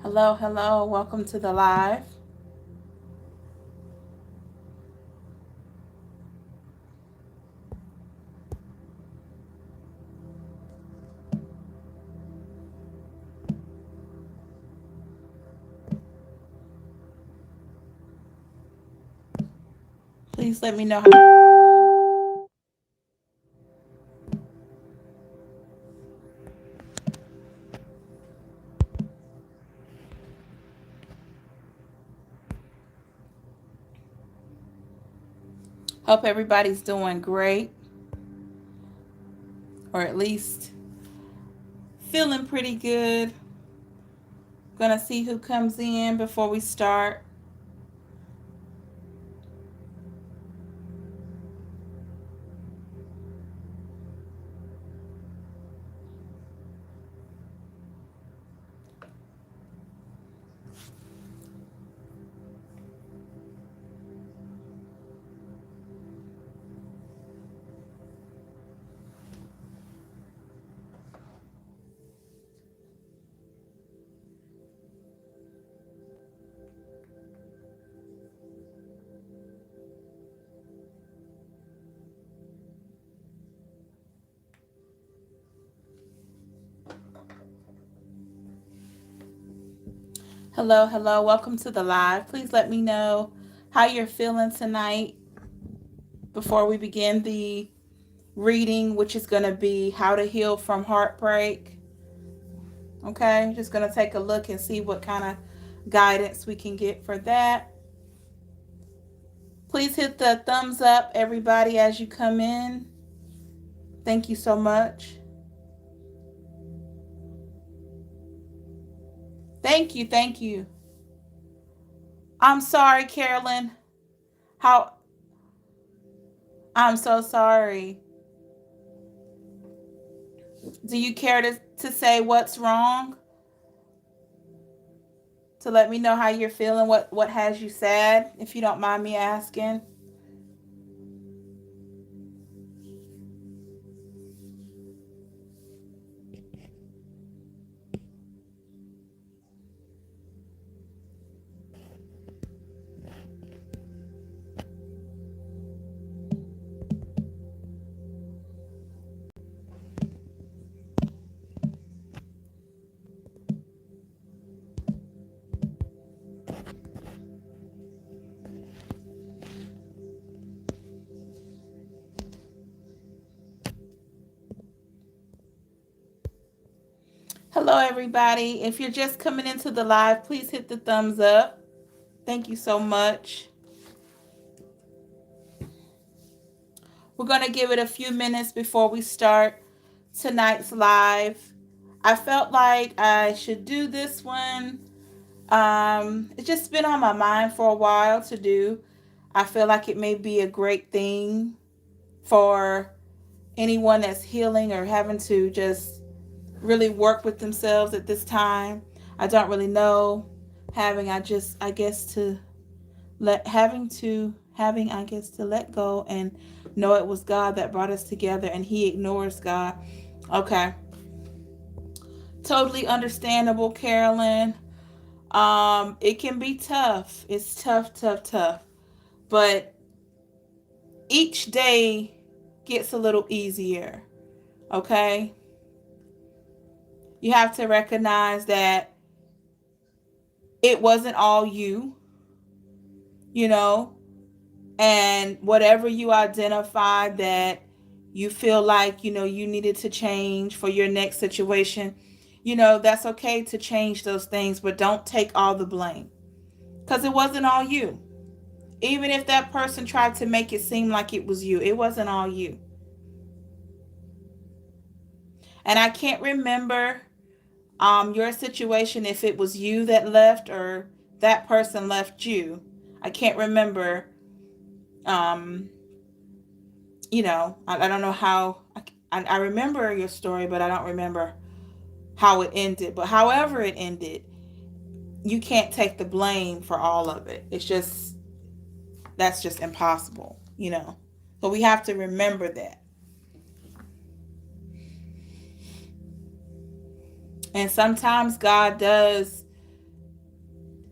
Hello, hello. Welcome to the live. Please let me know how. Hope everybody's doing great, or at least feeling pretty good. Gonna see who comes in before we start. Hello, hello. Welcome to the live. Please let me know how you're feeling tonight before we begin the reading, which is going to be how to heal from heartbreak. Okay, just going to take a look and see what kind of guidance we can get for that. Please hit the thumbs up, everybody, as you come in. Thank you so much. Thank you, thank you. I'm sorry, Carolyn. How? I'm so sorry. Do you care to say what's wrong? To let me know how you're feeling, what has you sad, if you don't mind me asking. Hello, everybody. If you're just coming into the live, please hit the thumbs up. Thank you so much. We're going to give it a few minutes before we start tonight's live. I felt like I should do this one. It's just been on my mind for a while to do. I feel like it may be a great thing for anyone that's healing or having to just really work with themselves at this time. I don't really know. I guess to let go and know it was God that brought us together and he ignores God. Okay. Totally understandable, Carolyn. It can be tough. It's tough, tough, tough. But each day gets a little easier. Okay? You have to recognize that it wasn't all you, you know, and whatever you identify that you feel like, you needed to change for your next situation, that's okay to change those things, but don't take all the blame because it wasn't all you. Even if that person tried to make it seem like it was you, it wasn't all you. And I can't remember your situation, if it was you that left or that person left you. I can't remember. um I don't know how. I remember your story, but I don't remember how it ended. But however it ended, you can't take the blame for all of it. That's just impossible. So we have to remember that. And sometimes God does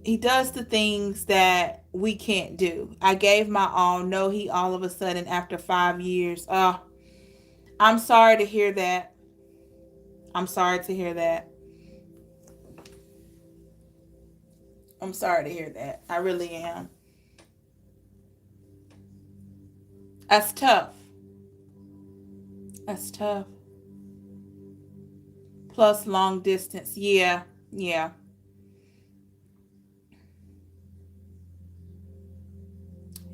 he does the things that we can't do. I gave my all. No, he all of a sudden after 5 years. I'm sorry to hear that. I'm sorry to hear that. I'm sorry to hear that. I really am. That's tough. That's tough. Plus long distance. Yeah. Yeah.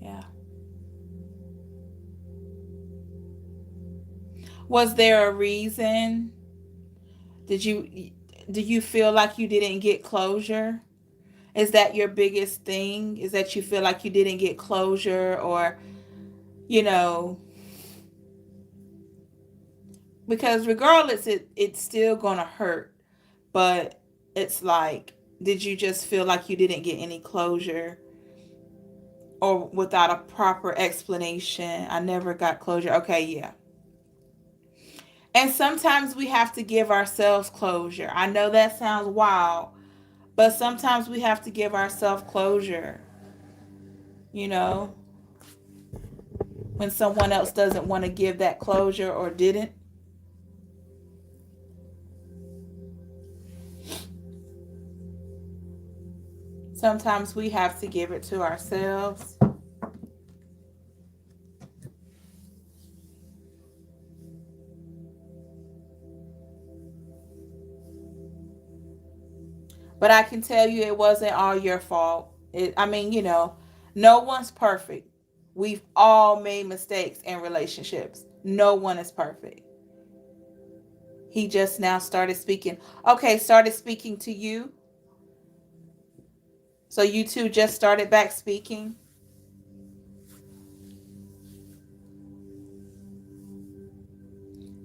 Yeah. Was there a reason? Did you do you feel like you didn't get closure? Is that your biggest thing? Is that you feel like you didn't get closure, or you know, because regardless it's still going to hurt, but it's like, did you just feel like you didn't get any closure, or without a proper explanation? I never got closure. Okay, yeah. And sometimes we have to give ourselves closure. I know that sounds wild, but sometimes we have to give ourselves closure, you know, when someone else doesn't want to give that closure or didn't. Sometimes we have to give it to ourselves. But I can tell you it wasn't all your fault. I mean, no one's perfect. We've all made mistakes in relationships. No one is perfect. He just now started speaking. Okay, started speaking to you. So you two just started back speaking.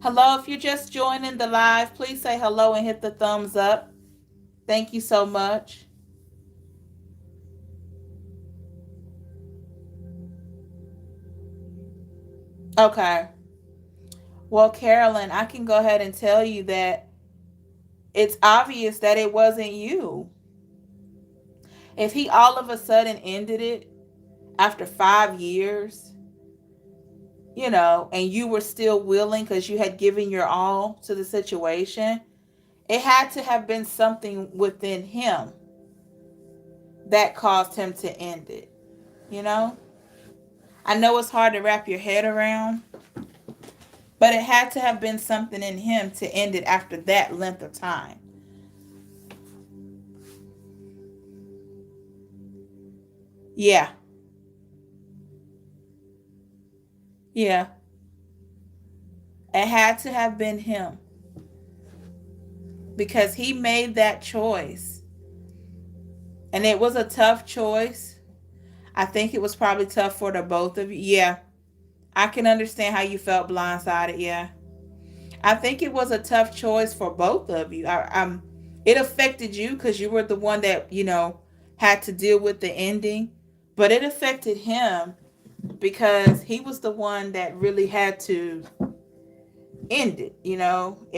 Hello, if you're just joining the live, please say hello and hit the thumbs up. Thank you so much. Okay. Well, Carolyn, I can go ahead and tell you that it's obvious that it wasn't you. If he all of a sudden ended it after 5 years, and you were still willing because you had given your all to the situation, it had to have been something within him that caused him to end it. You know? I know it's hard to wrap your head around, but it had to have been something in him to end it after that length of time. Yeah. Yeah. It had to have been him because he made that choice. And it was a tough choice. I think it was probably tough for the both of you. Yeah. I can understand how you felt blindsided. Yeah. I think it was a tough choice for both of you. It affected you because you were the one that, had to deal with the ending, but it affected him because he was the one that really had to end it. You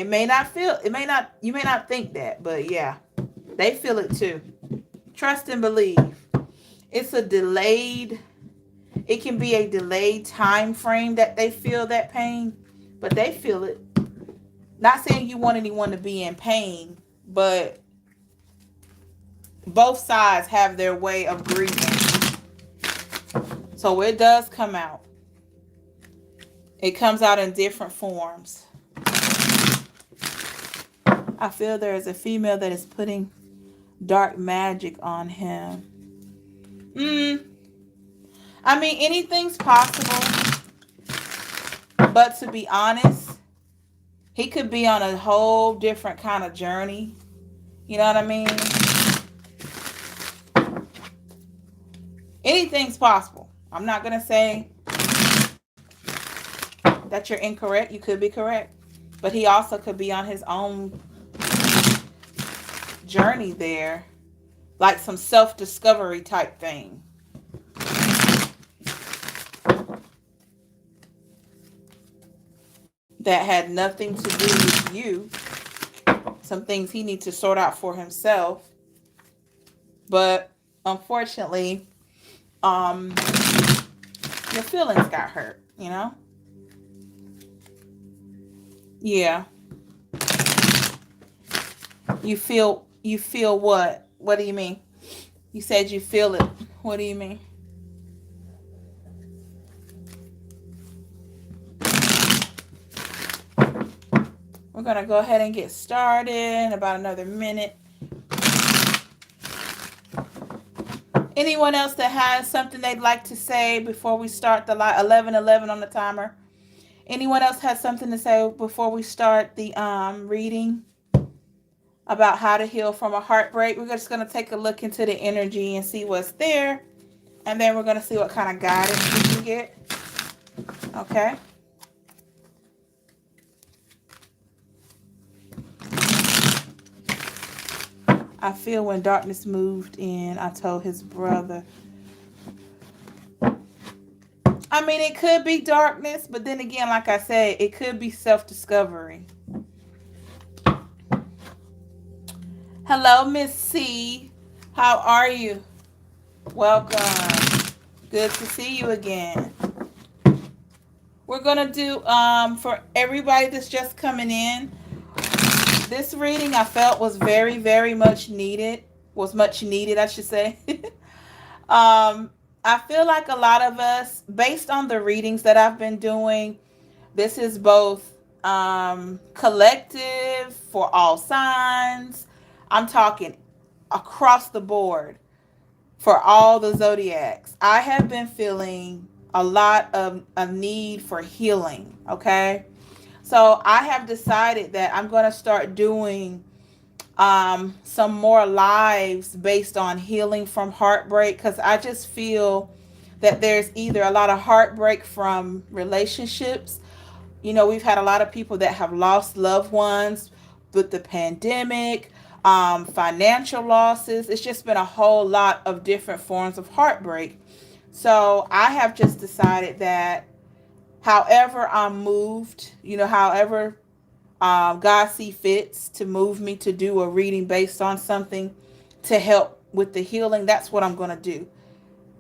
may not think that, but yeah, they feel it too. Trust and believe. It's a delayed, it can be a delayed time frame that they feel that pain, but they feel it. Not saying you want anyone to be in pain, but both sides have their way of grieving. So it does come out. It comes out in different forms. I feel there is a female that is putting dark magic on him. I mean, anything's possible. But to be honest, he could be on a whole different kind of journey. You know what I mean? Anything's possible. I'm not going to say that you're incorrect. You could be correct. But he also could be on his own journey there. Like some self-discovery type thing. That had nothing to do with you. Some things he needs to sort out for himself. But unfortunately, um, your feelings got hurt, you know? Yeah. You feel what? What do you mean? You said you feel it. What do you mean? We're going to go ahead and get started in about another minute. Anyone else that has something they'd like to say before we start the 11:11 on the timer? Anyone else has something to say before we start the reading about how to heal from a heartbreak? We're just going to take a look into the energy and see what's there. And then we're going to see what kind of guidance we can get. Okay. I feel when darkness moved in, I told his brother. I mean, it could be darkness, but then again, like I said, it could be self-discovery. Hello, Miss C. How are you? Welcome. Good to see you again. We're going to do, for everybody that's just coming in, this reading I felt was very, very much needed. Was much needed, I should say. I feel like a lot of us, based on the readings that I've been doing, this is both collective for all signs. I'm talking across the board for all the zodiacs. I have been feeling a lot of a need for healing. Okay. So I have decided that I'm going to start doing some more lives based on healing from heartbreak, because I just feel that there's either a lot of heartbreak from relationships. You know, we've had a lot of people that have lost loved ones with the pandemic, financial losses. It's just been a whole lot of different forms of heartbreak. So I have just decided that however I'm moved, you know, however God see fits to move me to do a reading based on something to help with the healing, that's what I'm going to do.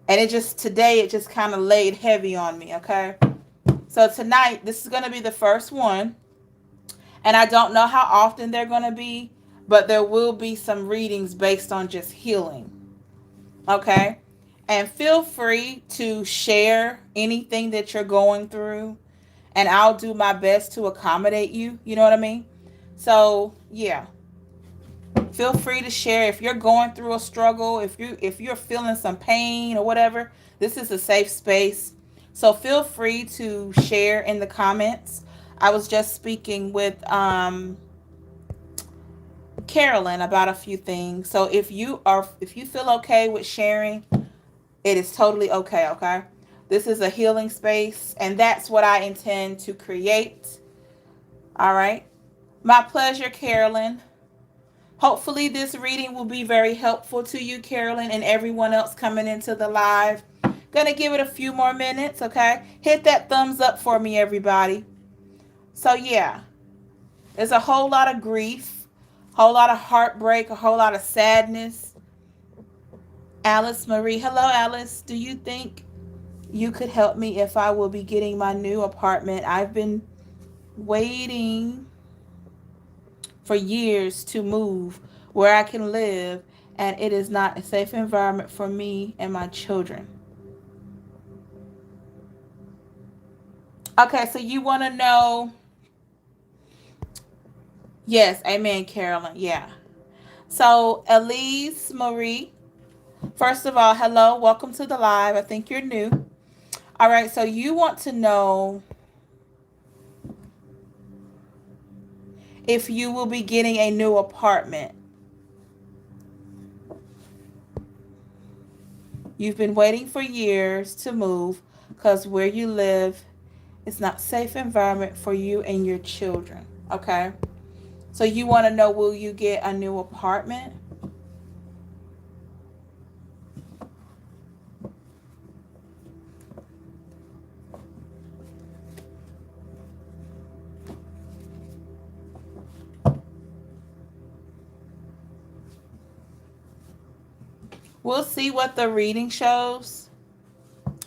And today it just kind of laid heavy on me, okay? So tonight, this is going to be the first one. And I don't know how often they're going to be, but there will be some readings based on just healing, okay? And feel free to share anything that you're going through, and I'll do my best to accommodate you. You know what I mean? So, yeah. Feel free to share if you're going through a struggle, if you're feeling some pain or whatever. This is a safe space. So feel free to share in the comments. I was just speaking with Carolyn about a few things. So if you feel okay with sharing, it is totally okay, okay? This is a healing space, and that's what I intend to create. All right. My pleasure, Carolyn. Hopefully this reading will be very helpful to you, Carolyn, and everyone else coming into the live. Gonna give it a few more minutes, okay? Hit that thumbs up for me, everybody. So yeah, there's a whole lot of grief, a whole lot of heartbreak, a whole lot of sadness. Alice Marie, hello Alice. Do you think you could help me if I will be getting my new apartment? I've been waiting for years to move where I can live, and it is not a safe environment for me and my children. Okay, so you want to know. Yes, amen, Carolyn. Yeah. So, Elise Marie, first of all, hello, welcome to the live. I think you're new. All right, so you want to know if you will be getting a new apartment. You've been waiting for years to move because where you live is not a safe environment for you and your children. Okay? So you want to know, will you get a new apartment? We'll see what the reading shows.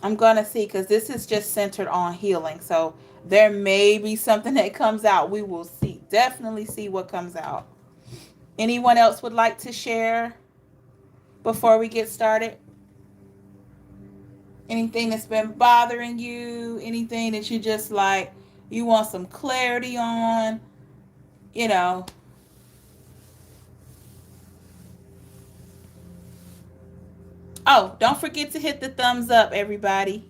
I'm going to see because this is just centered on healing. So there may be something that comes out. We will see. Definitely see what comes out. Anyone else would like to share before we get started? Anything that's been bothering you? Anything that you just like, you want some clarity on? You know. Oh, don't forget to hit the thumbs up, everybody.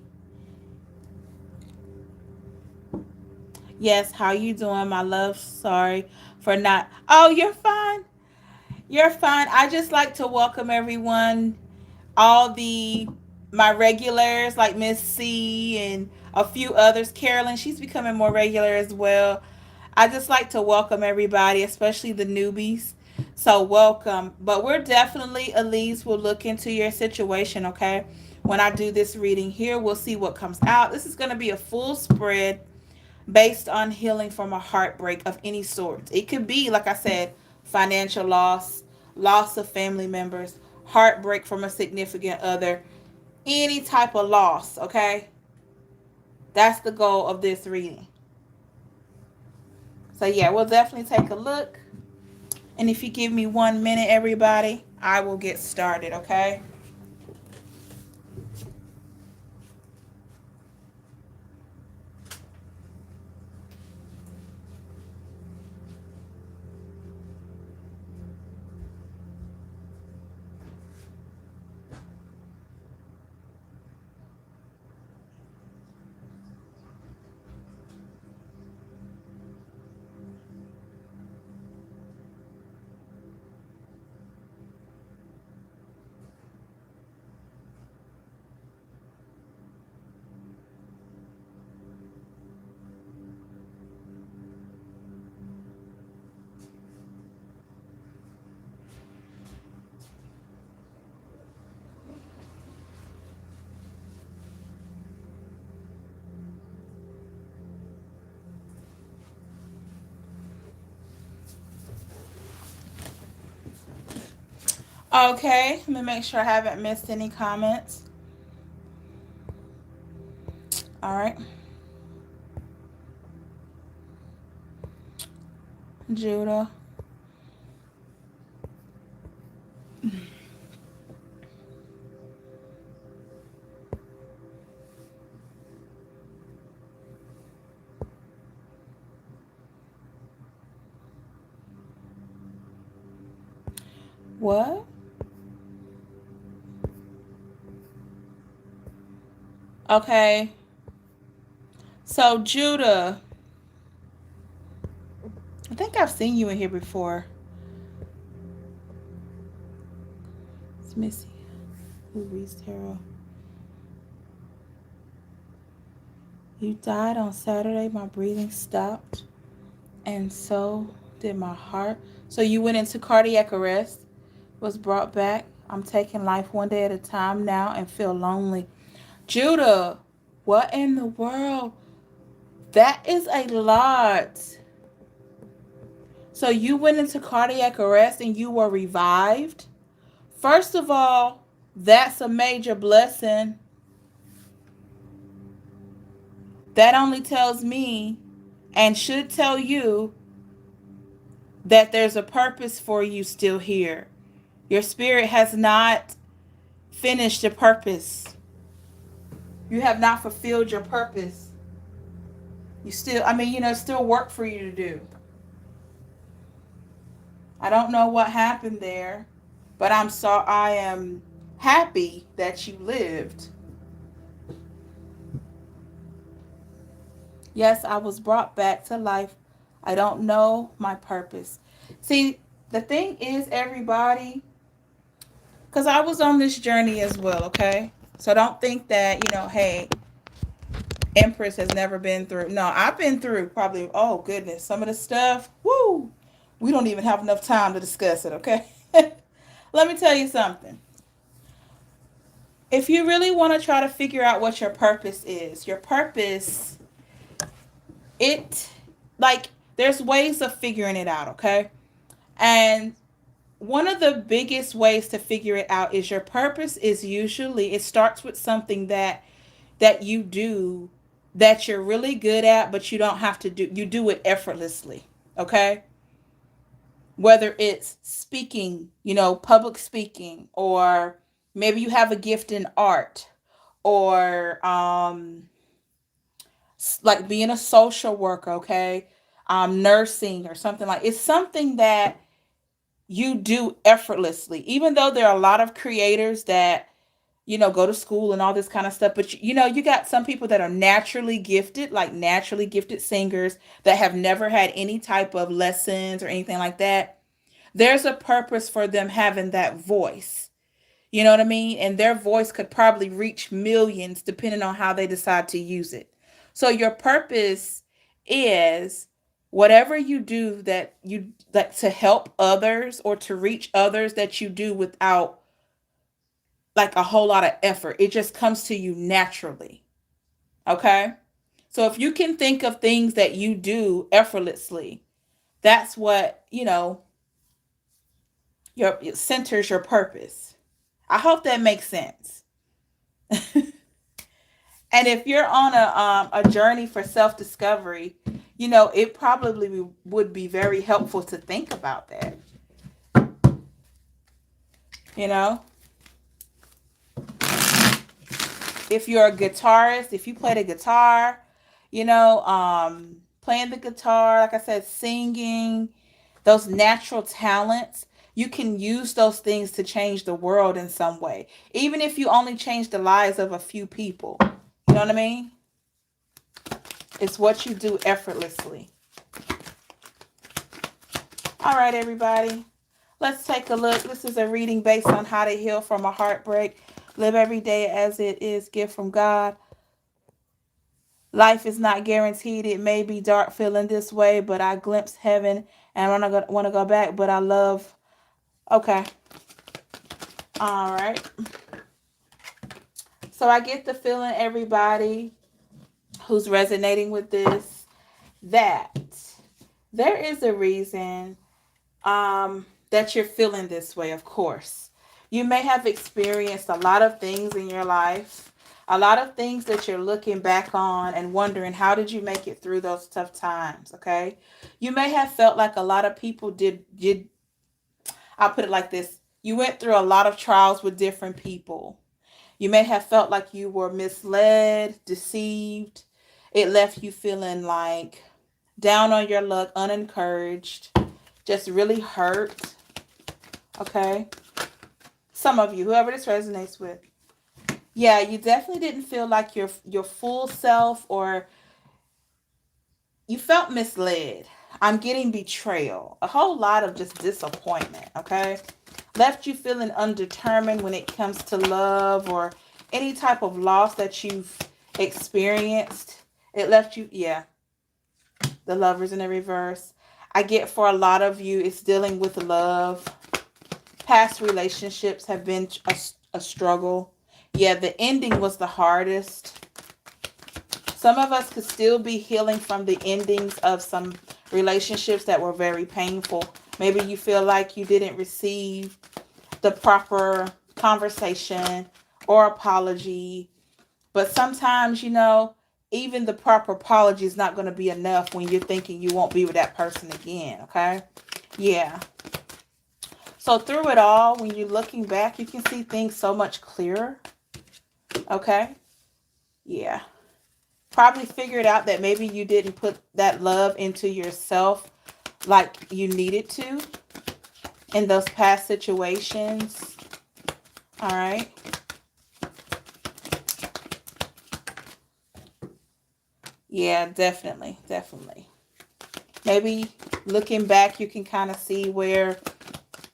Yes, how you doing, my love? Sorry for not. Oh, you're fine. You're fine. I just like to welcome everyone, all the my regulars like Miss C and a few others. Carolyn, she's becoming more regular as well. I just like to welcome everybody, especially the newbies. So welcome. But we're definitely, Elise, will look into your situation, okay? When I do this reading here, we'll see what comes out. This is going to be a full spread based on healing from a heartbreak of any sort. It could be, like I said, financial loss, loss of family members, heartbreak from a significant other, any type of loss, okay? That's the goal of this reading. So, yeah, we'll definitely take a look. And if you give me 1 minute, everybody, I will get started, okay? Okay, let me make sure I haven't missed any comments. All right. Judah. What? Okay. So, Judah, I think I've seen you in here before. It's Missy. Who reads tarot? You died on Saturday. My breathing stopped. And so did my heart. So you went into cardiac arrest, was brought back. I'm taking life one day at a time now and feel lonely. Judah, what in the world? That is a lot. So you went into cardiac arrest and you were revived? First of all, that's a major blessing. That only tells me and should tell you that there's a purpose for you still here. Your spirit has not finished the purpose. You have not fulfilled your purpose. You still, still work for you to do. I don't know what happened there, but I am happy that you lived. Yes, I was brought back to life. I don't know my purpose. See, the thing is, everybody, because I was on this journey as well, okay? So don't think that, hey, Empress has never been through. No, I've been through probably, oh goodness, some of the stuff, woo, we don't even have enough time to discuss it, okay? Let me tell you something. If you really want to try to figure out what your purpose, it, like, there's ways of figuring it out, okay? And one of the biggest ways to figure it out is your purpose is usually, it starts with something that you do that you're really good at, but you don't have to do, you do it effortlessly. Okay? Whether it's speaking, public speaking, or maybe you have a gift in art, or like being a social worker, okay? Nursing or something, like it's something that you do effortlessly. Even though there are a lot of creators that, go to school and all this kind of stuff, but you got some people that are naturally gifted, like naturally gifted singers that have never had any type of lessons or anything like that. There's a purpose for them having that voice. You know what I mean? And their voice could probably reach millions depending on how they decide to use it. So your purpose is whatever you do that you like to help others or to reach others, that you do without like a whole lot of effort. It just comes to you naturally. Okay? So if you can think of things that you do effortlessly, that's what, your it centers your purpose. I hope that makes sense. And if you're on a journey for self discovery, it probably would be very helpful to think about that. You know, if you're a guitarist, if you play the guitar, playing the guitar, like I said, singing, those natural talents, you can use those things to change the world in some way. Even if you only change the lives of a few people. You know what I mean? It's what you do effortlessly. All right, everybody. Let's take a look. This is a reading based on how to heal from a heartbreak. Live every day as it is, gift from God. Life is not guaranteed. It may be dark feeling this way, but I glimpse heaven and I want to go back, but I love. Okay. All right. So I get the feeling, everybody who's resonating with this, that there is a reason that you're feeling this way, of course. You may have experienced a lot of things in your life, a lot of things that you're looking back on and wondering, how did you make it through those tough times, okay? You may have felt like a lot of people did I'll put it like this. You went through a lot of trials with different people. You may have felt like you were misled, deceived. It left you feeling like down on your luck, unencouraged, just really hurt. Okay? Some of you, whoever this resonates with. Yeah, you definitely didn't feel like your full self, or you felt misled. I'm getting betrayal. A whole lot of just disappointment, okay? Left you feeling undetermined when it comes to love or any type of loss that you've experienced. It left you, yeah, the Lovers in the reverse. I get for a lot of you, it's dealing with love. Past relationships have been a struggle. Yeah, the ending was the hardest. Some of us could still be healing from the endings of some relationships that were very painful. Maybe you feel like you didn't receive the proper conversation or apology. But sometimes, even the proper apology is not going to be enough when you're thinking you won't be with that person again, okay? Yeah. So through it all, when you're looking back, you can see things so much clearer, okay? Yeah. Probably figured out that maybe you didn't put that love into yourself like you needed to in those past situations. All right. Yeah, definitely. Definitely. Maybe looking back, you can kind of see where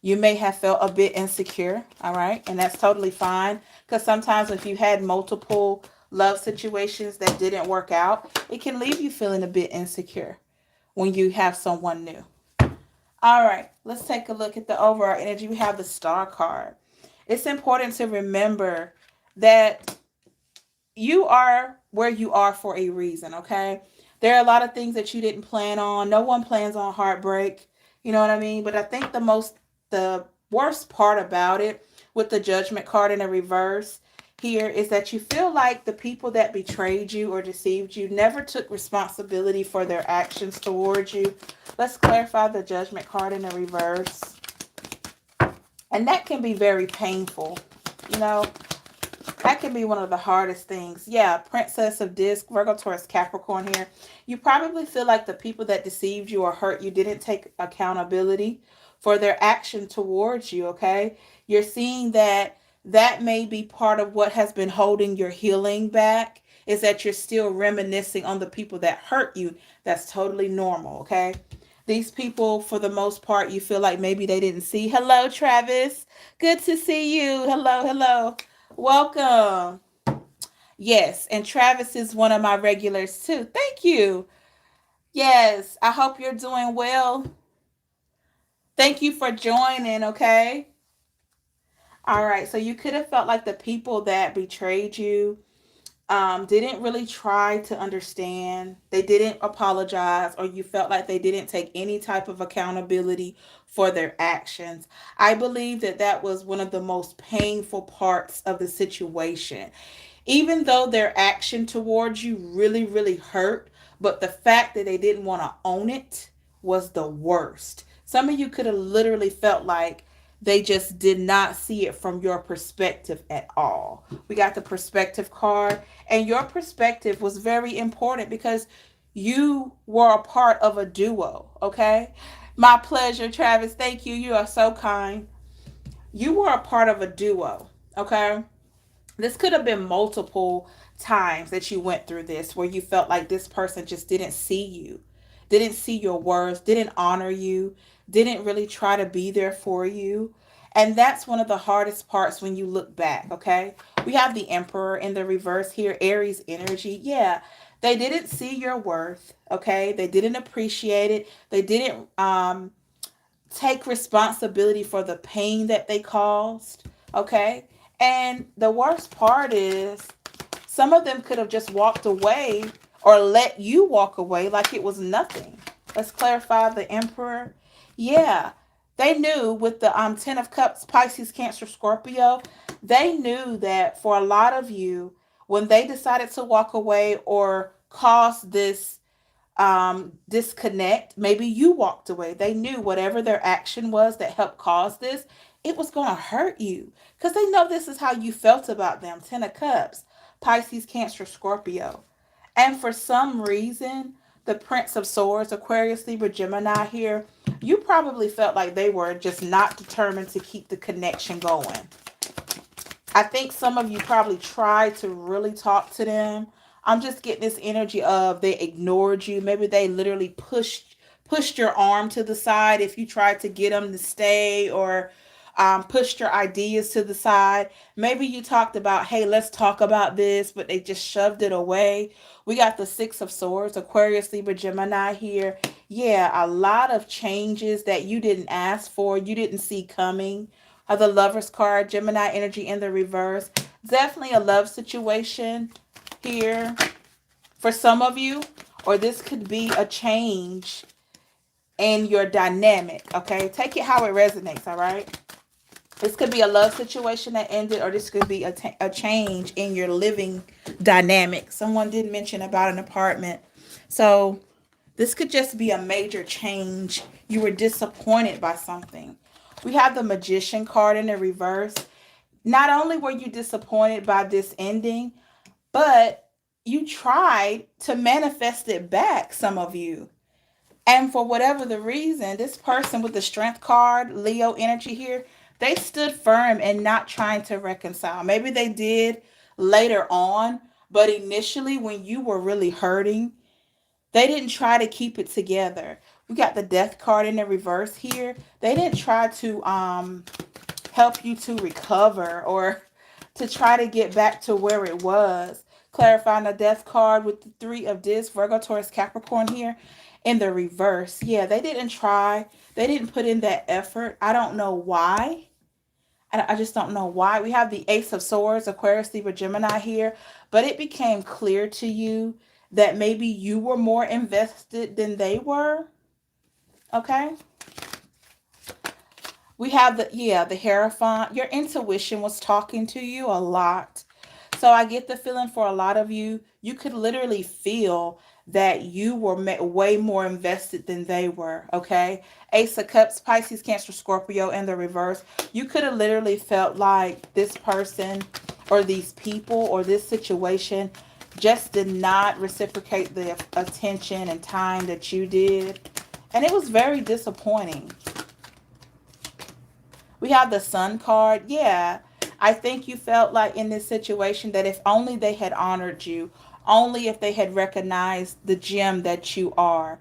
you may have felt a bit insecure. All right. And that's totally fine. Because sometimes if you had multiple love situations that didn't work out, it can leave you feeling a bit insecure when you have someone new. All right, let's take a look at the overall energy. We have the Star card. It's important to remember that you are where you are for a reason, okay? There are a lot of things that you didn't plan on. No one plans on heartbreak. You know what I mean? But I think the worst part about it with the Judgment card in the reverse here is that you feel like the people that betrayed you or deceived you never took responsibility for their actions towards you. Let's clarify the Judgment card in the reverse. And that can be very painful. You know, that can be one of the hardest things. Yeah, Princess of Disc, Virgo, Taurus, Capricorn here. You probably feel like the people that deceived you or hurt you didn't take accountability for their action towards you, okay? You're seeing that that may be part of what has been holding your healing back, is that you're still reminiscing on the people that hurt you. That's totally normal, okay? These people, for the most part, you feel like maybe they didn't see. Hello, Travis. Good to see you. Hello, hello. Welcome. Yes, and Travis is one of my regulars too. Thank you. Yes, I hope you're doing well. Thank you for joining, okay? All right, so you could have felt like the people that betrayed you didn't really try to understand. They didn't apologize, or you felt like they didn't take any type of accountability for their actions. I believe that that was one of the most painful parts of the situation. Even though their action towards you really, really hurt, but the fact that they didn't want to own it was the worst. Some of you could have literally felt like they just did not see it from your perspective at all. We got the perspective card, and your perspective was very important because you were a part of a duo, okay? My pleasure, Travis. Thank you. You are so kind. You were a part of a duo, okay? This could have been multiple times that you went through this where you felt like this person just didn't see you, didn't see your worth, didn't honor you, didn't really try to be there for you. And that's one of the hardest parts when you look back, okay? We have the Emperor in the reverse here, Aries energy. Yeah, they didn't see your worth, okay? They didn't appreciate it. They didn't take responsibility for the pain that they caused, okay? And the worst part is some of them could have just walked away or let you walk away like it was nothing. Let's clarify the Emperor. Yeah, they knew with the 10 of Cups, Pisces, Cancer, Scorpio, they knew that for a lot of you, when they decided to walk away or cause this disconnect, maybe you walked away, they knew whatever their action was that helped cause this, it was going to hurt you because they know this is how you felt about them. 10 of Cups, Pisces, Cancer, Scorpio. And for some reason, the Prince of Swords, Aquarius, Libra, Gemini here, you probably felt like they were just not determined to keep the connection going. I think some of you probably tried to really talk to them. I'm just getting this energy of they ignored you. Maybe they literally pushed your arm to the side if you tried to get them to stay, or pushed your ideas to the side. Maybe you talked about, hey, let's talk about this, but they just shoved it away. We got the Six of Swords, Aquarius, Libra, Gemini here. Yeah, a lot of changes that you didn't ask for, you didn't see coming. The Lover's card, Gemini energy in the reverse. Definitely a love situation here for some of you, or this could be a change in your dynamic, okay? Take it how it resonates, all right? This could be a love situation that ended, or this could be a change in your living dynamic. Someone did mention about an apartment. So this could just be a major change. You were disappointed by something. We have the Magician card in the reverse. Not only were you disappointed by this ending, but you tried to manifest it back, some of you. And for whatever the reason, this person with the Strength card, Leo energy here, they stood firm and not trying to reconcile. Maybe they did later on, but initially when you were really hurting, they didn't try to keep it together. We got the Death card in the reverse here. They didn't try to help you to recover or to try to get back to where it was. Clarifying the Death card with the Three of Discs, Virgo, Taurus, Capricorn here in the reverse. Yeah, they didn't try. They didn't put in that effort. I don't know why. I just don't know why. We have the Ace of Swords, Aquarius, Libra, Gemini here. But it became clear to you that maybe you were more invested than they were. Okay? We have the Hierophant. Your intuition was talking to you a lot. So I get the feeling for a lot of you, you could literally feel that you were way more invested than they were, okay? Ace of Cups, Pisces, Cancer, Scorpio in the reverse. You could have literally felt like this person or these people or this situation just did not reciprocate the attention and time that you did. And it was very disappointing. We have the Sun card. Yeah, I think you felt like in this situation that if only they had honored you, only if they had recognized the gem that you are.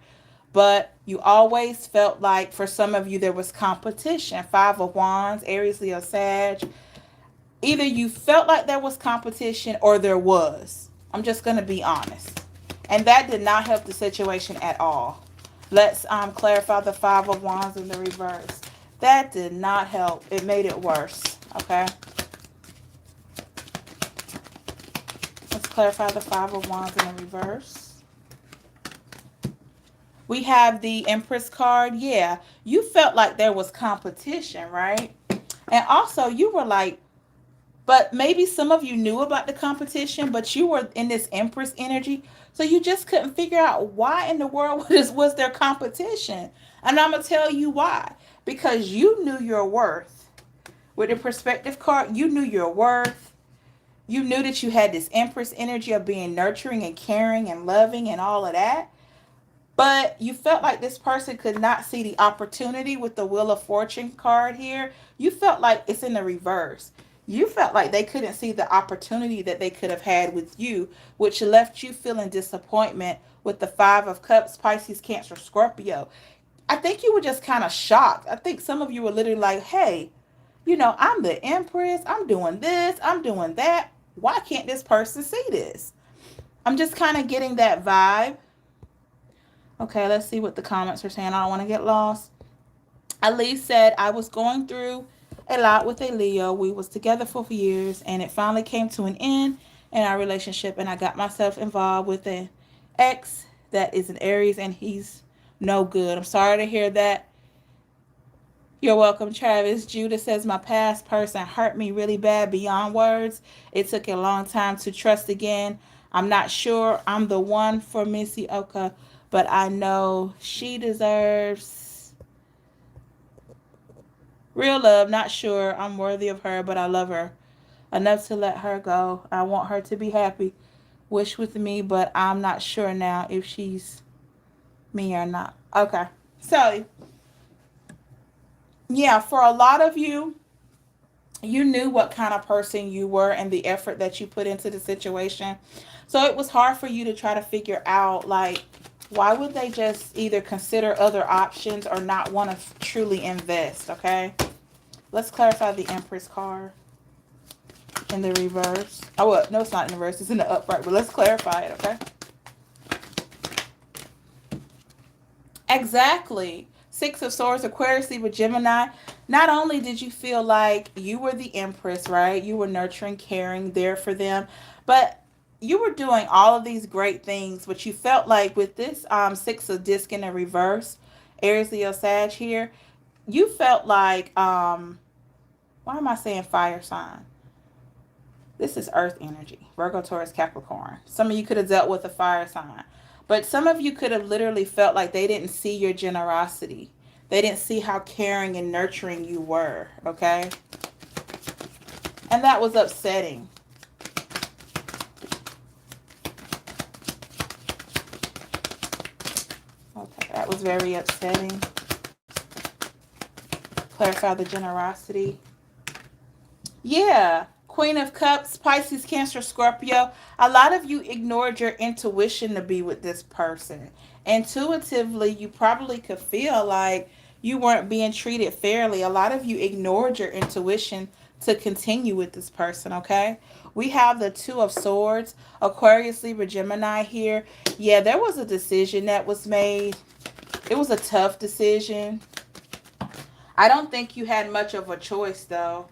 But you always felt like for some of you there was competition. Five of Wands, Aries, Leo, Sag. Either you felt like there was competition or there was. I'm just going to be honest. And that did not help the situation at all. Let's clarify the Five of Wands in the reverse. That did not help. It made it worse. Okay. Let's clarify the Five of Wands in the reverse. We have the Empress card. Yeah, you felt like there was competition, right? And also you were like, but maybe some of you knew about the competition, but you were in this Empress energy. So you just couldn't figure out why in the world was there competition. And I'm going to tell you why. Because you knew your worth. With the perspective card, you knew your worth. You knew that you had this Empress energy of being nurturing and caring and loving and all of that. But you felt like this person could not see the opportunity with the Wheel of Fortune card here. You felt like it's in the reverse. You felt like they couldn't see the opportunity that they could have had with you, which left you feeling disappointment with the Five of Cups, Pisces, Cancer, Scorpio. I think you were just kind of shocked. I think some of you were literally like, hey, I'm the Empress. I'm doing this. I'm doing that. Why can't this person see this? I'm just kind of getting that vibe. Okay, let's see what the comments are saying. I don't want to get lost. Elise said, I was going through a lot with a Leo. We was together for years, and it finally came to an end in our relationship, and I got myself involved with an ex that is an Aries, and he's no good. I'm sorry to hear that. You're welcome, Travis. Judah says, my past person hurt me really bad beyond words. It took a long time to trust again. I'm not sure I'm the one for Missy Oka, but I know she deserves real love. Not sure I'm worthy of her, but I love her enough to let her go. I want her to be happy. Wish with me, but I'm not sure now if she's me or not. Okay. So, yeah, for a lot of you, you knew what kind of person you were and the effort that you put into the situation. So it was hard for you to try to figure out, like, why would they just either consider other options or not want to truly invest, okay? Let's clarify the Empress card in the reverse. Oh, well, no, it's not in the reverse. It's in the upright, but let's clarify it, okay? Exactly. Six of Swords, Aquarius, Libra, Gemini. Not only did you feel like you were the Empress, right? You were nurturing, caring, there for them, but you were doing all of these great things, but you felt like with this Six of Disc in the reverse, Aries, Leo, Sag here, you felt like, why am I saying fire sign? This is earth energy, Virgo, Taurus, Capricorn. Some of you could have dealt with a fire sign. But some of you could have literally felt like they didn't see your generosity. They didn't see how caring and nurturing you were, okay? And that was upsetting. Okay, that was very upsetting. Clarify the generosity. Yeah. Queen of Cups, Pisces, Cancer, Scorpio. A lot of you ignored your intuition to be with this person. Intuitively, you probably could feel like you weren't being treated fairly. A lot of you ignored your intuition to continue with this person, okay? We have the Two of Swords, Aquarius, Libra, Gemini here. Yeah, there was a decision that was made. It was a tough decision. I don't think you had much of a choice, though.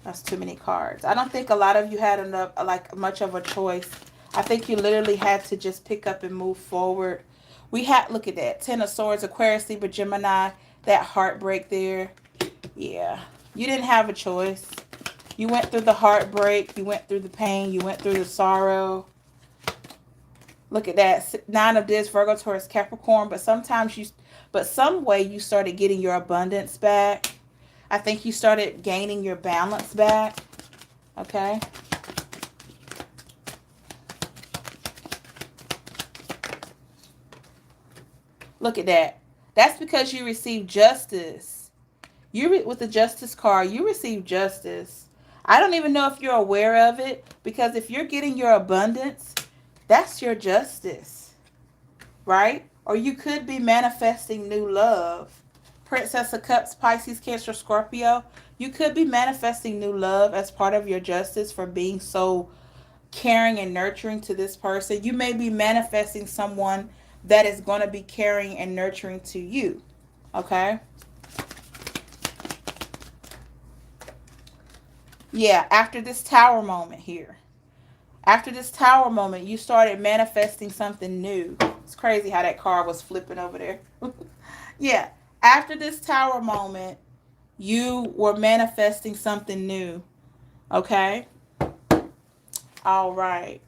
That's too many cards. I don't think a lot of you had enough, like, much of a choice. I think you literally had to just pick up and move forward. We had, look at that, Ten of Swords, Aquarius, Libra, Gemini, that heartbreak there. Yeah. You didn't have a choice. You went through the heartbreak. You went through the pain. You went through the sorrow. Look at that. Nine of Discs, Virgo, Taurus, Capricorn. But some way you started getting your abundance back. I think you started gaining your balance back. Okay. Look at that. That's because you received justice. With the justice card, you received justice. I don't even know if you're aware of it, because if you're getting your abundance, that's your justice, right? Or you could be manifesting new love. Princess of Cups, Pisces, Cancer, Scorpio. You could be manifesting new love as part of your justice for being so caring and nurturing to this person. You may be manifesting someone that is going to be caring and nurturing to you. Okay? Yeah, after this tower moment here. After this tower moment, you started manifesting something new. It's crazy how that card was flipping over there. Yeah, after this tower moment, you were manifesting something new. Okay? All right.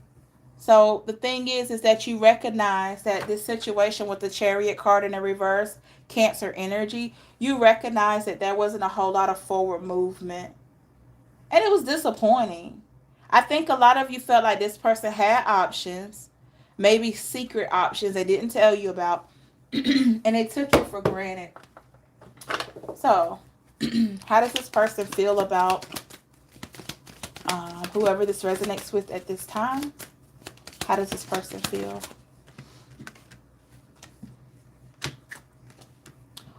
So the thing is that you recognize that this situation with the Chariot card in the reverse, Cancer energy, you recognize that there wasn't a whole lot of forward movement. And it was disappointing. I think a lot of you felt like this person had options, maybe secret options they didn't tell you about, and they took you for granted. So, how does this person feel about whoever this resonates with at this time? How does this person feel?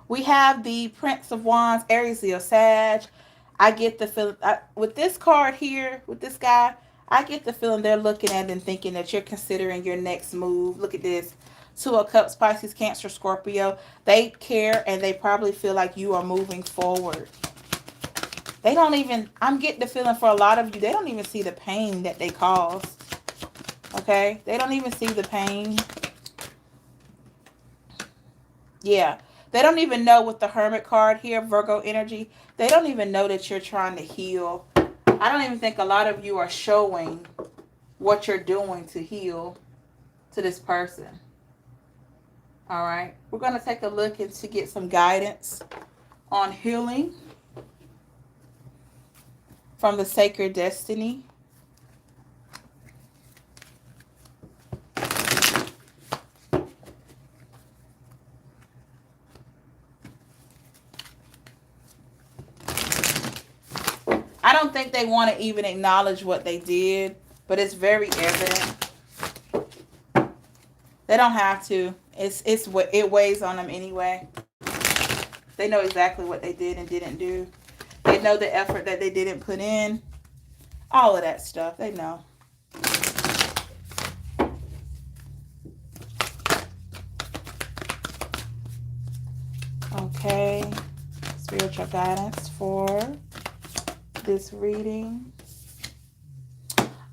We have the Prince of Wands, Aries, Leo, Sag. I get the feeling with this card here, with this guy, I get the feeling they're looking at and thinking that you're considering your next move. Look at this. Two of Cups, Pisces, Cancer, Scorpio. They care and they probably feel like you are moving forward. They don't even, I'm getting the feeling for a lot of you, they don't even see the pain that they caused. Okay? They don't even see the pain. Yeah. They don't even know with the Hermit card here, Virgo energy, they don't even know that you're trying to heal. I don't even think a lot of you are showing what you're doing to heal to this person. All right. We're going to take a look and to get some guidance on healing from the Sacred Destiny. I don't think they want to even acknowledge what they did, but it's very evident. They don't have to. It weighs on them anyway. They know exactly what they did and didn't do. They know the effort that they didn't put in. All of that stuff. They know. Okay. Spiritual guidance for this reading.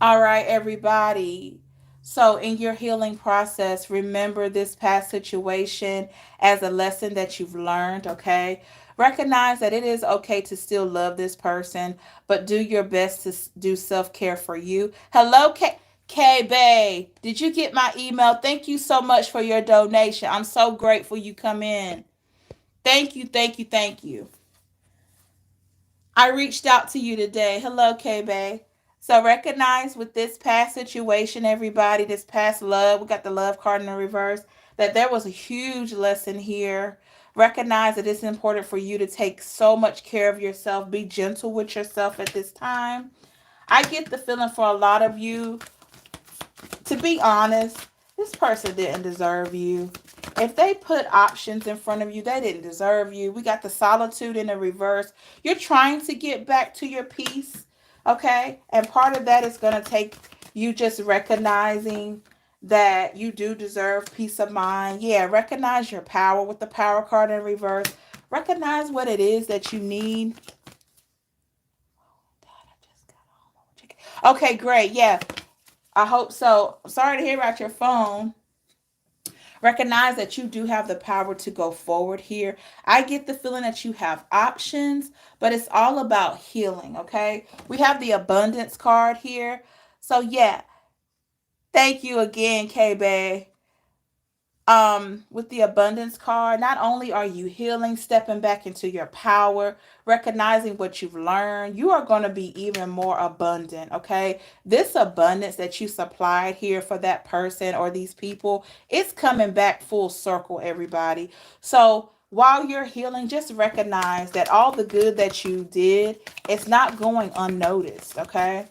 All right, everybody. So, in your healing process, remember this past situation as a lesson that you've learned, okay? Recognize that it is okay to still love this person, but do your best to do self care for you. Hello, K Bay. Did you get my email? Thank you so much for your donation. I'm so grateful you come in. Thank you, thank you, thank you. I reached out to you today. Hello, K Bay. So recognize with this past situation, everybody, this past love, we got the love card in the reverse, that there was a huge lesson here. Recognize that it's important for you to take so much care of yourself. Be gentle with yourself at this time. I get the feeling for a lot of you, to be honest, this person didn't deserve you. If they put options in front of you, they didn't deserve you. We got the solitude in the reverse. You're trying to get back to your peace, okay? And part of that is going to take you just recognizing that you do deserve peace of mind. Yeah, recognize your power with the power card in reverse. Recognize what it is that you need. Okay, great. Yeah, I hope so. Sorry to hear about your phone. Recognize that you do have the power to go forward here. I get the feeling that you have options, but it's all about healing, okay? We have the abundance card here. So yeah, thank you again, K-Bay. With the abundance card, not only are you healing, stepping back into your power, recognizing what you've learned, you are going to be even more abundant. Okay, this abundance that you supplied here for that person or these people, it's coming back full circle, everybody. So while you're healing, just recognize that all the good that you did, it's not going unnoticed. Okay,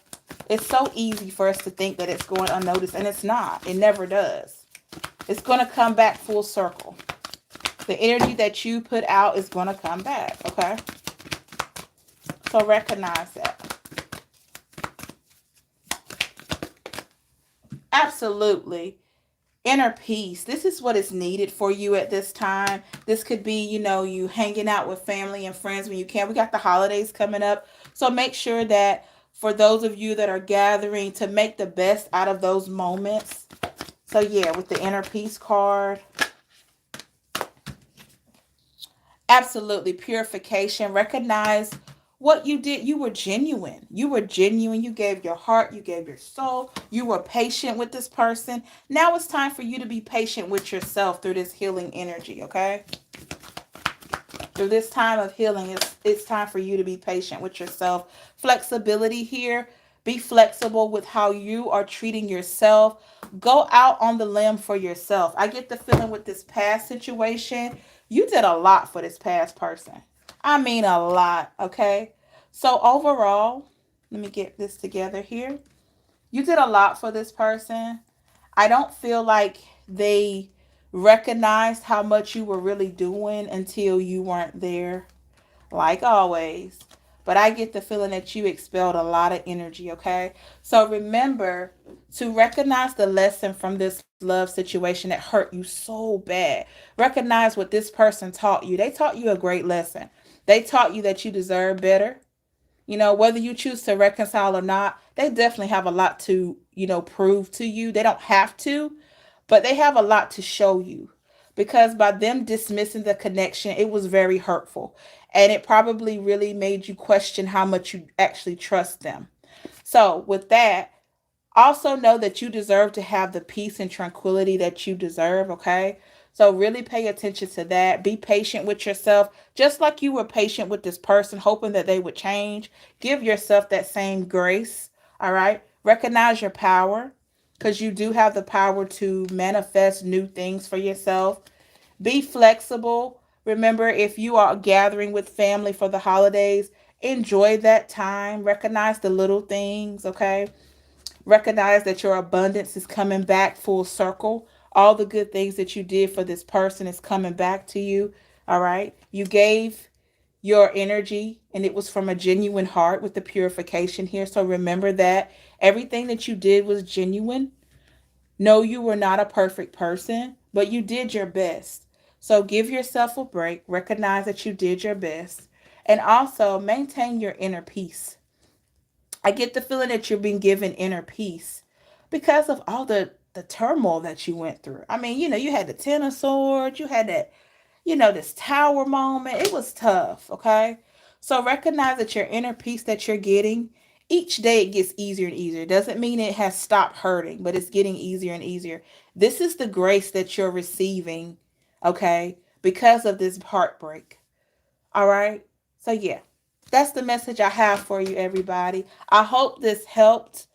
it's so easy for us to think that it's going unnoticed, and it's not. It never does. It's going to come back full circle. The energy that you put out is going to come back, okay? So recognize that. Absolutely. Inner peace. This is what is needed for you at this time. This could be, you hanging out with family and friends when you can. We got the holidays coming up. So make sure that for those of you that are gathering, to make the best out of those moments. So yeah, with the inner peace card. Absolutely. Purification. Recognize what you did. You were genuine. You were genuine. You gave your heart. You gave your soul. You were patient with this person. Now it's time for you to be patient with yourself through this healing energy, okay? Through this time of healing, it's time for you to be patient with yourself. Flexibility here. Be flexible with how you are treating yourself. Go out on the limb for yourself. I get the feeling with this past situation, you did a lot for this past person. I mean, a lot, okay? So, overall, let me get this together here. You did a lot for this person. I don't feel like they recognized how much you were really doing until you weren't there, like always. But I get the feeling that you expelled a lot of energy, okay? So remember to recognize the lesson from this love situation that hurt you so bad. Recognize what this person taught you. They taught you a great lesson. They taught you that you deserve better. Whether you choose to reconcile or not, they definitely have a lot to, prove to you. They don't have to, but they have a lot to show you, because by them dismissing the connection, it was very hurtful. And it probably really made you question how much you actually trust them. So, with that, also know that you deserve to have the peace and tranquility that you deserve, okay? So, really pay attention to that. Be patient with yourself, just like you were patient with this person, hoping that they would change. Give yourself that same grace, all right? Recognize your power, because you do have the power to manifest new things for yourself. Be flexible. Remember, if you are gathering with family for the holidays, enjoy that time. Recognize the little things, okay? Recognize that your abundance is coming back full circle. All the good things that you did for this person is coming back to you, all right? You gave your energy and it was from a genuine heart with the purification here. So remember that everything that you did was genuine. No, you were not a perfect person, but you did your best. So give yourself a break, recognize that you did your best, and also maintain your inner peace. I get the feeling that you're being given inner peace because of all the turmoil that you went through. I mean, you had the Ten of Swords, you had that, this tower moment. It was tough, okay? So recognize that your inner peace that you're getting, each day it gets easier and easier. It doesn't mean it has stopped hurting, but it's getting easier and easier. This is the grace that you're receiving, okay, because of this heartbreak. All right? So, yeah, that's the message I have for you, everybody. I hope this helped.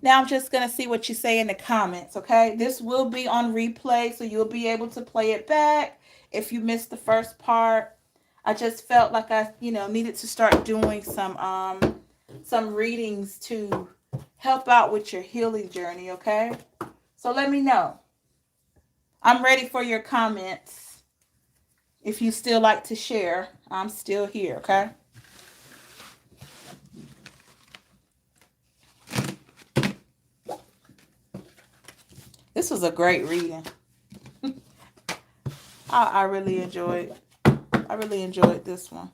Now I'm just going to see what you say in the comments, okay? This will be on replay, so you'll be able to play it back if you missed the first part. I just felt like I, needed to start doing some readings to help out with your healing journey, okay? So let me know. I'm ready for your comments. If you still like to share, I'm still here, okay? This was a great reading. I really enjoyed. I really enjoyed this one.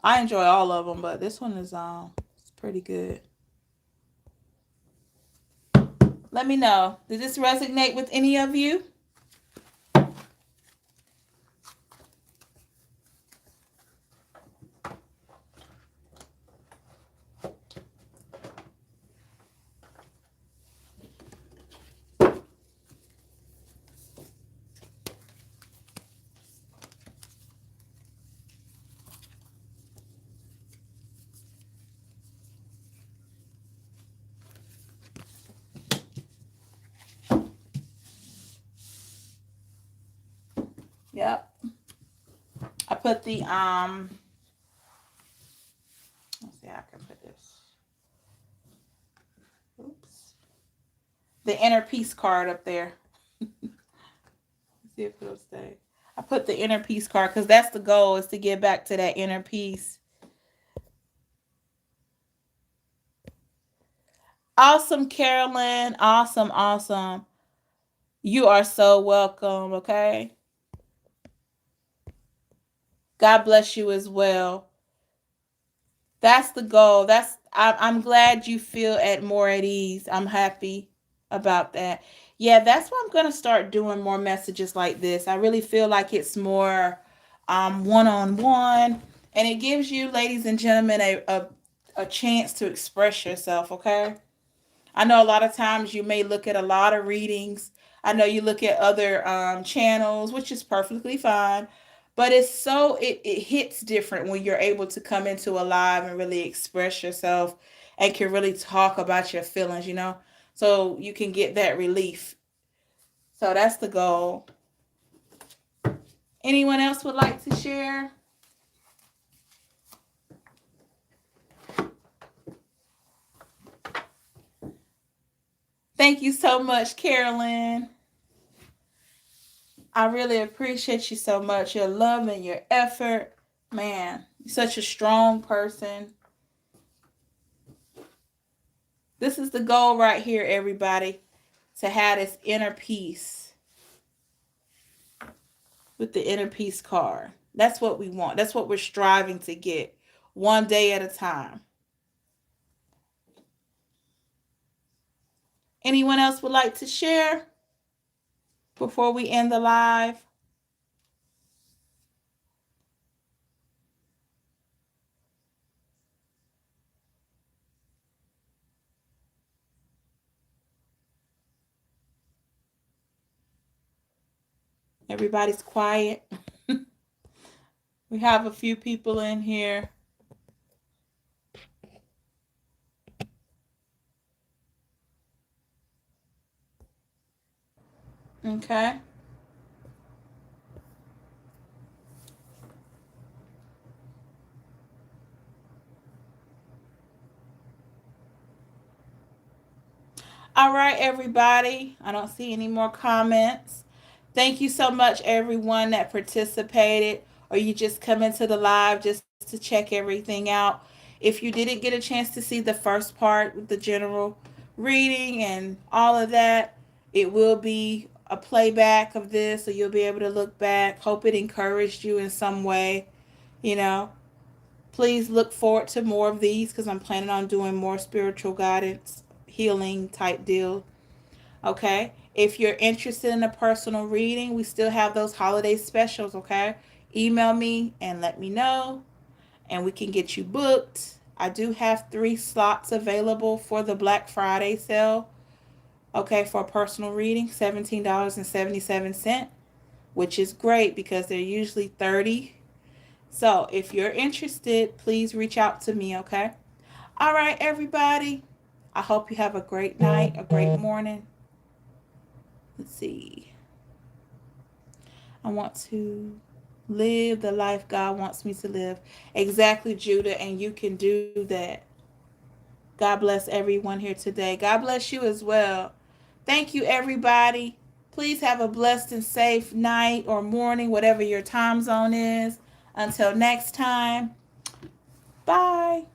I enjoy all of them, but this one is it's pretty good. Let me know. Did this resonate with any of you? put the let's see how I can put this. Oops. The inner peace card up there. See if it'll stay. I put the inner peace card because that's the goal, is to get back to that inner peace. Awesome, Carolyn. Awesome, awesome. You are so welcome, okay? God bless you as well. That's the goal. I'm glad you feel more at ease. I'm happy about that. Yeah, that's why I'm gonna start doing more messages like this. I really feel like it's more one-on-one, and it gives you, ladies and gentlemen, a chance to express yourself, okay? I know a lot of times you may look at a lot of readings. I know you look at other channels, which is perfectly fine. But it hits different when you're able to come into a live and really express yourself and can really talk about your feelings, so you can get that relief. So that's the goal. Anyone else would like to share? Thank you so much, Carolyn. I really appreciate you so much. Your love and your effort. Man, you're such a strong person. This is the goal right here, everybody. To have this inner peace with the inner peace card. That's what we want. That's what we're striving to get, one day at a time. Anyone else would like to share before we end the live? Everybody's quiet. We have a few people in here. Okay. All right, everybody. I don't see any more comments. Thank you so much, everyone that participated, or you just come into the live just to check everything out. If you didn't get a chance to see the first part with the general reading and all of that, it will be a playback of this, so you'll be able to look back. Hope it encouraged you in some way. You know, please look forward to more of these because I'm planning on doing more spiritual guidance, healing type deal. Okay. If you're interested in a personal reading, we still have those holiday specials. Okay. Email me and let me know, and we can get you booked. I do have 3 slots available for the Black Friday sale. Okay. For a personal reading, $17.77, which is great because they're usually 30. So if you're interested, please reach out to me. Okay. All right, everybody. I hope you have a great night, a great morning. Let's see. I want to live the life God wants me to live. Exactly, Judah, and you can do that. God bless everyone here today. God bless you as well. Thank you, everybody. Please have a blessed and safe night or morning, whatever your time zone is. Until next time, bye.